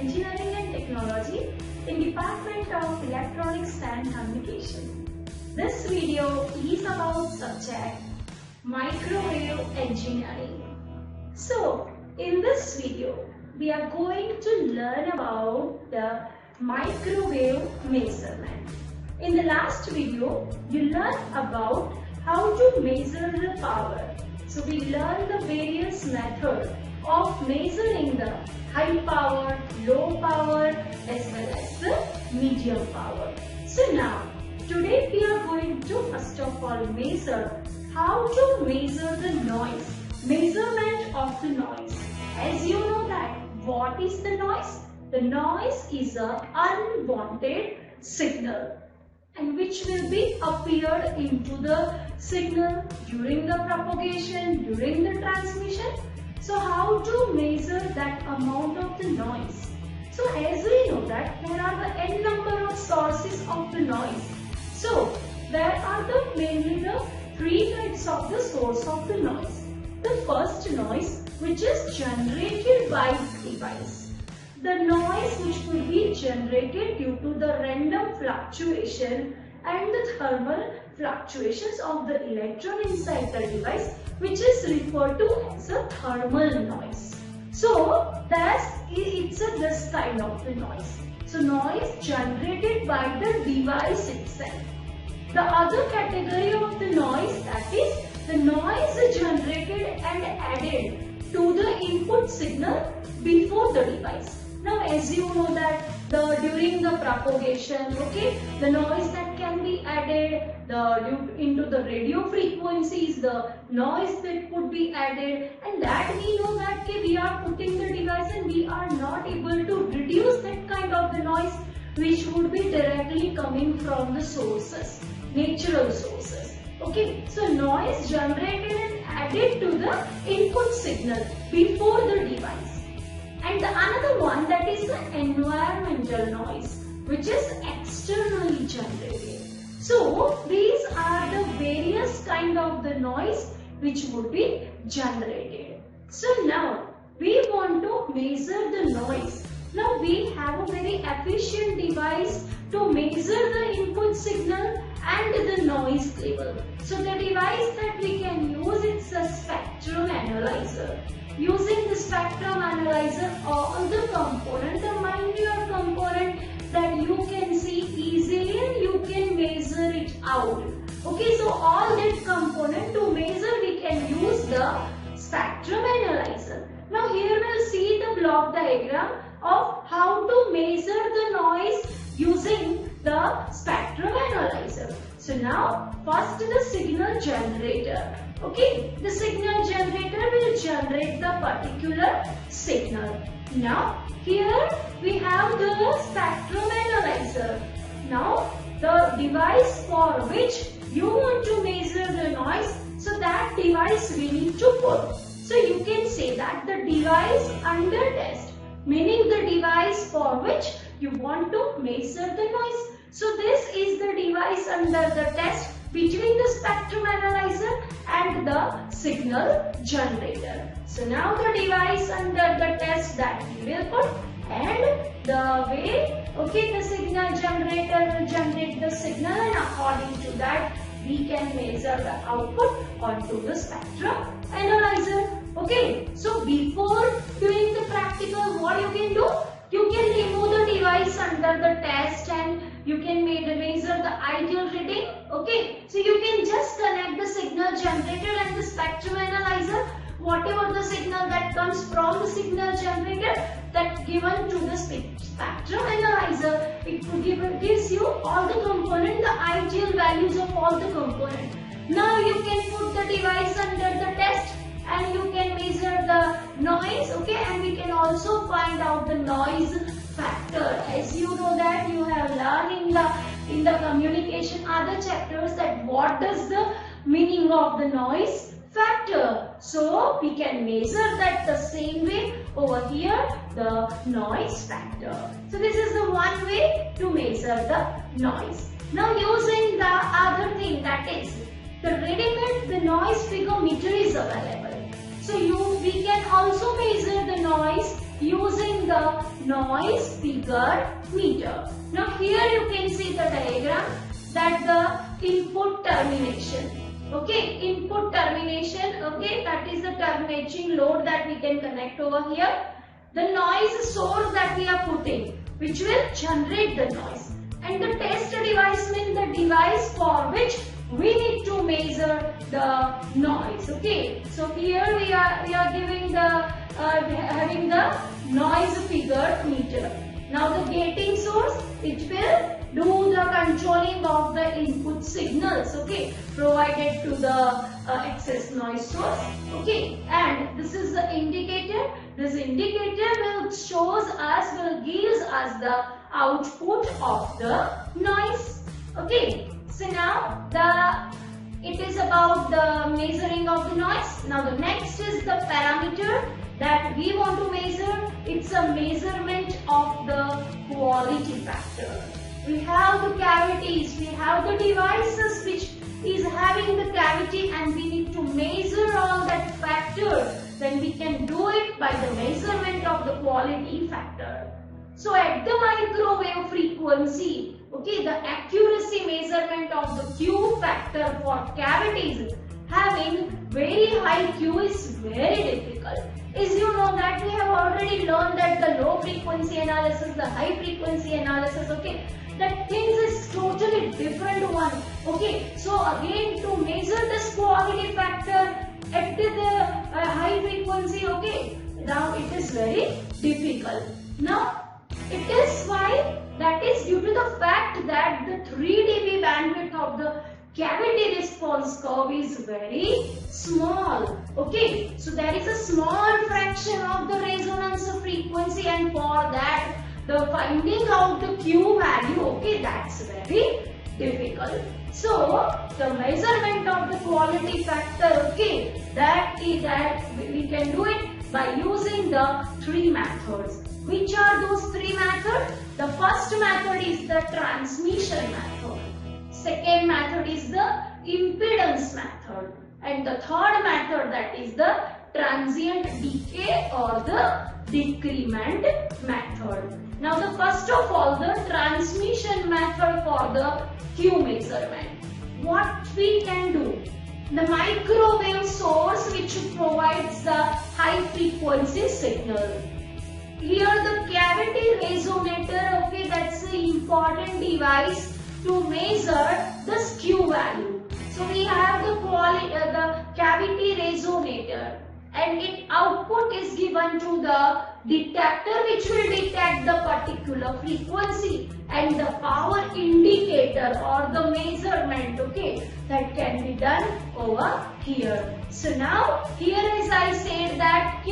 Engineering and Technology in Department of Electronics and Communication. This video is about subject Microwave Engineering. So, in this video, we are going to learn about the microwave measurement. In the last video, you learned about how to measure the power. So we learned the various methods of measuring the high power, low power as well as the medium power. So now, today we are going to first of all measure how to measure the noise. Measurement of the noise. As you know that what is the noise? The noise is an unwanted signal and which will be appeared into the signal during the propagation, during the transmission. So how to measure that amount of the noise? So as we know that there are the n number of sources of the noise. So there are mainly the three types of the source of the noise. The first noise which is generated by the device. The noise which could be generated due to the random fluctuation and the thermal fluctuations of the electron inside the device, which is referred to as a thermal noise. So it's this kind of the noise. So noise generated by the device itself. The other category of the noise, that is the noise generated and added to the input signal before the device. Now as you know that during the propagation, the noise that can be added into the radio frequencies, the noise that could be added, and that we know that we are putting the device and we are not able to reduce that kind of the noise which would be directly coming from the sources, natural sources. So noise generated and added to the input signal before the device. And the another one, that is the environmental noise, which is externally generated. So these are the various kind of the noise which would be generated. So now we want to measure the noise. Now we have a very efficient device to measure the input signal and the noise level. So the device that we can use is a spectrum analyzer. Using the spectrum analyzer, all the components, the minute component that you can see easily and you can measure it out. So all that component to measure we can use the spectrum analyzer. Now here we'll see the block diagram of how to measure the noise using the spectrum analyzer. So now first the signal generator. The signal generator will generate the particular signal. Now here we have the spectrum analyzer. Now the device for which you want to measure the noise, so that device we need to put. So you can say that the device under test, meaning the device for which you want to measure the noise. So this is the device under the test between the spectrum analyzer and the signal generator. So now the device under the test that we will put, and the way the signal generator will generate the signal, and according to that we can measure the output onto the spectrum analyzer. So before doing the practical, what you can do? You can remove the device under the test and you can measure the ideal reading. So you can just connect the signal generator and the spectrum analyzer. Whatever the signal that comes from the signal generator that given to the spectrum analyzer, it gives you all the components, the ideal values of all the components. Now you can put the device under the test and you can measure the noise, and we can also find out the noise factor. As you know that you have learned in the communication other chapters that what does the meaning of the noise factor. So we can measure that the same way over here, the noise factor. So this is the one way to measure the noise. Now using the other thing, that is the ready-made noise figure meter is available. So we can also measure the noise using using the noise figure meter. Now here you can see the diagram that the input termination. Okay, input termination, okay, that is the terminating load that we can connect over here. The noise source that we are putting, which will generate the noise. And the test device means the device for which we need to measure the noise. Okay, so here we are giving the having the noise figure meter. Now the gating source, it will do the controlling of the input signals, okay, provided to the excess noise source, okay. And this is the indicator. This indicator will gives us the output of the noise, okay. So now it is about the measuring of the noise. Now the next is the parameter that we want to measure. It's a measurement of the quality factor. We have the cavities, we have the devices which is having the cavity, and we need to measure all that factor. Then we can do it by the measurement of the quality factor. So at the microwave frequency, okay, the accuracy measurement of the Q factor for cavities having very high Q is very difficult. As you know that we have already learned that the low frequency analysis, the high frequency analysis, okay, that things is totally different one, okay. So again, to measure this quality factor at the high frequency, okay, now it is very difficult. Now it is why, that is due to the fact that the 3 dB bandwidth of the cavity response curve is very small, okay. So there is a small fraction of the resonance frequency, and for that the finding out the Q value, okay, that's very difficult. So the measurement of the quality factor, okay, that we can do it by using the 3 methods. Which are those 3 methods? The first method is the transmission method. Second method is the impedance method. And the third method, that is the transient decay or the decrement method. Now the first of all, the transmission method for the Q measurement. What we can do? The microwave source which provides the high frequency signal. Here the cavity resonator, okay, that's the important device to measure the Q value. So we have the cavity resonator, and its output is given to the detector which will detect the particular frequency, and the power indicator or the measurement, okay, that can be done over here. So now here, as I said that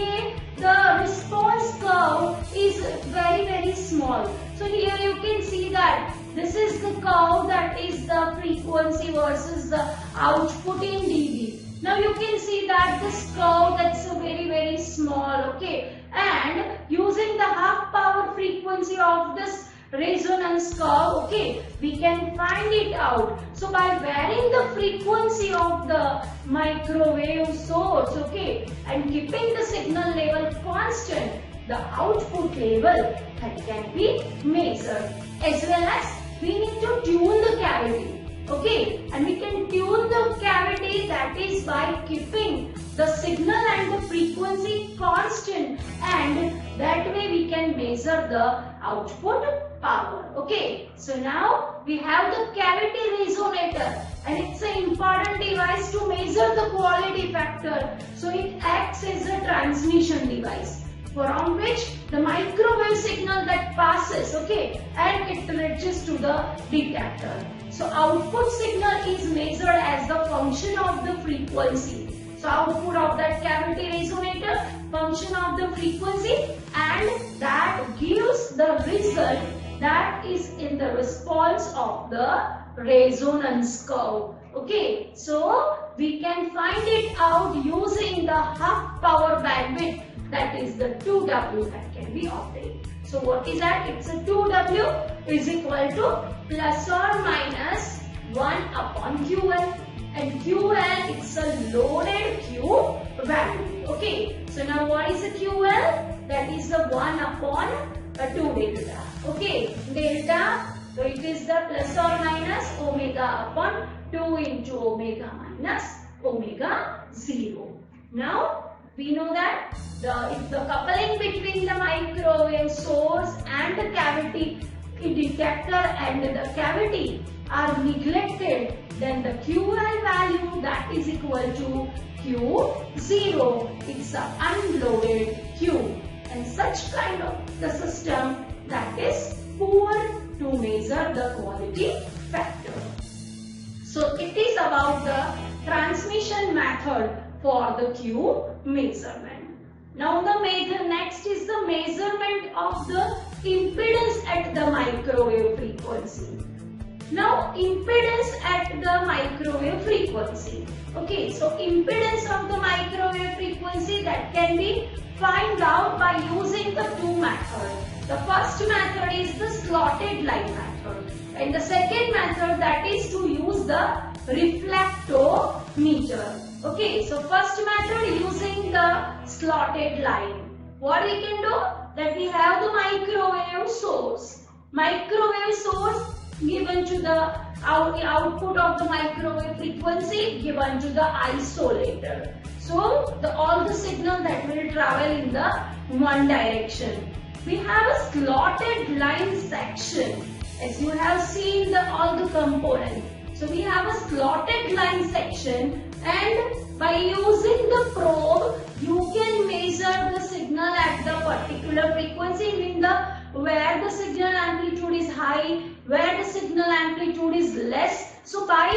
the response curve is very small. So here you can see that this is the curve, that is the frequency versus the output in dB. Now you can see that this curve, that's a very small, okay, and using the half power frequency of this resonance curve, okay, we can find it out. So by varying the frequency of the microwave source, okay, and keeping the signal level constant, the output level that can be measured. As well as we need to tune the cavity, okay, and we can tune the cavity, that is by keeping the signal and the frequency constant, and that way we can measure the output power, okay. So now we have the cavity resonator, and it's an important device to measure the quality factor. So it acts as a transmission device from which the microwave signal that passes, okay, and it reaches to the detector. So output signal is measured as the function of the frequency. So output of that cavity resonator, function of the frequency, and that gives the result that is in the response of the resonance curve. Okay, so we can find it out using the half power bandwidth, that is the 2W that can be obtained. So what is that? It's a 2W is equal to plus or minus 1 upon QL. And QL, it's a loaded Q value. Okay, so now what is the QL? that is the 1 upon 2 delta. Okay, delta, so it is the plus or minus omega upon 2 into omega minus omega 0. Now we know that if the coupling between the microwave source and the cavity detector and the cavity are neglected, then the QL value that is equal to Q0. It's an unloaded Q, and such kind of the system that is poor to measure the quality factor. So it is about the transmission method for the Q measurement. Now next is the measurement of the impedance at the microwave frequency. Now impedance at the microwave frequency. Okay, so impedance of the microwave frequency that can be find out by using the two methods. The first method is the slotted line method, and the second method that is to use the reflectometer. Okay, so first method using the slotted line. What we can do? That we have the microwave source. Microwave source given to the output of the microwave frequency given to the isolator. So all the signal that will travel in the one direction. We have a slotted line section, as you have seen all the components. So we have a slotted line section, and by using the probe you can measure the signal at the particular frequency, where the signal amplitude is high, where the signal amplitude is less. So by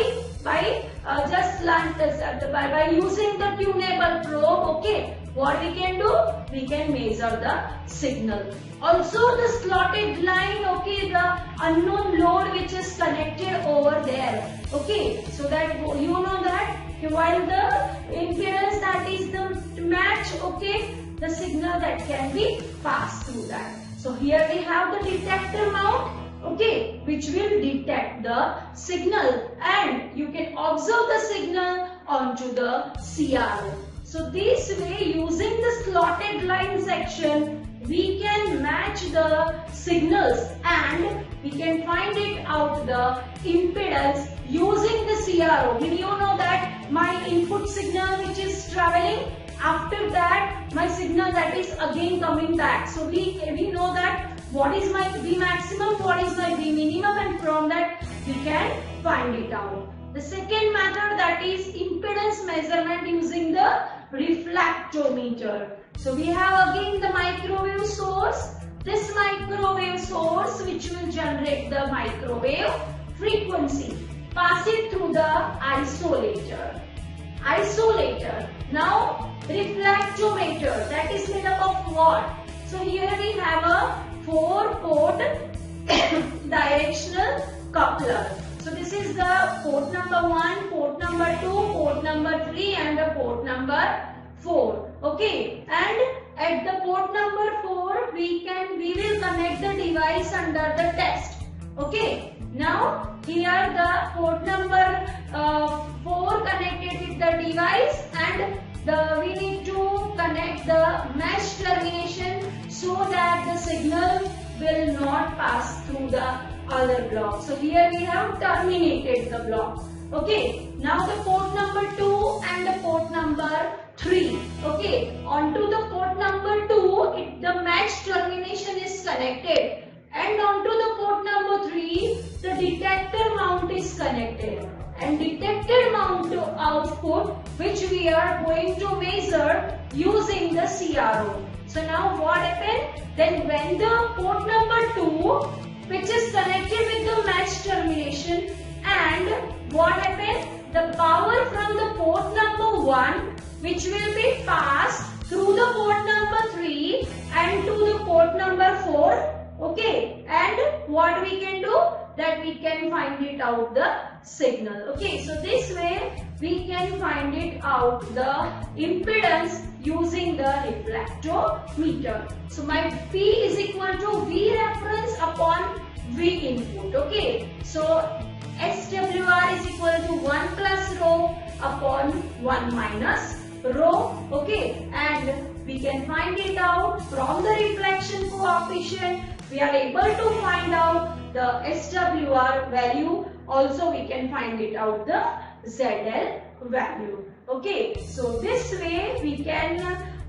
using the tunable probe, okay, what we can do? We can measure the signal. Also the slotted line, okay, the unknown load which is connected over there. Okay, so that you know that while the impedance that is the match, okay, the signal that can be passed through that. So here we have the detector mount, okay, which will detect the signal, and you can observe the signal onto the CRO. So this way, using the slotted line section, we can match the signals and we can find it out the impedance using the CRO. You know that my input signal which is traveling, after that my signal that is again coming back. So we know that what is my V maximum, what is my V minimum, and from that we can find it out. The second method, that is impedance measurement using the reflectometer. So we have again the microwave source. This microwave source which will generate the microwave frequency. Pass it through the isolator. Now reflectometer, that is made up of what? So here we have a 4-port directional coupler. So this is the port number 1, port number 2, port number 3 and the port number 4. Okay, and at the port number 4 we will connect the device under the test. Okay, now here the port number 4 connected with the device, and we need to connect the mesh termination so that the signal will not pass through the other block. So here we have terminated the block. Okay, now the port number 2 and the port number 3. Okay, onto the port number 2, the match termination is connected, and onto the port number 3, the detector mount is connected, and detector mount output which we are going to measure using the CRO. So now what happened? Then when the port number 2 which is connected with the match termination, and what happened? The power from the port number 1 which will be passed through the port number 3 and to the port number 4. Okay, and what we can do? That we can find it out the signal. Okay, so this way we can find it out the impedance using the reflectometer. So my P is equal to V reference upon V input. Okay, so SWR is equal to 1 plus rho upon 1 minus rho. Okay, and we can find it out from the reflection coefficient. We are able to find out the SWR value. Also we can find it out the ZL value. Okay, so this way we can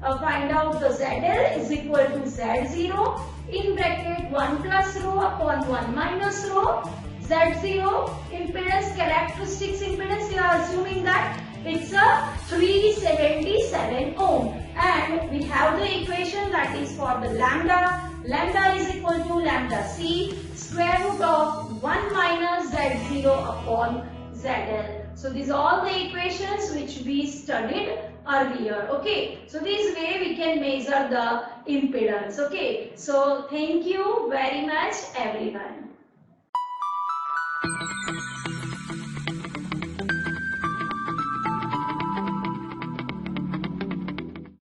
find out the ZL is equal to Z0 in bracket 1 plus rho upon 1 minus rho. Z0 impedance, characteristics impedance, we are assuming that it's a 377 ohm, and we have the equation that is for the lambda. Lambda is equal to lambda C square root of 1 minus Z0 upon ZL. So these are all the equations which we studied earlier. Okay, so this way we can measure the impedance. Okay, so thank you very much everyone.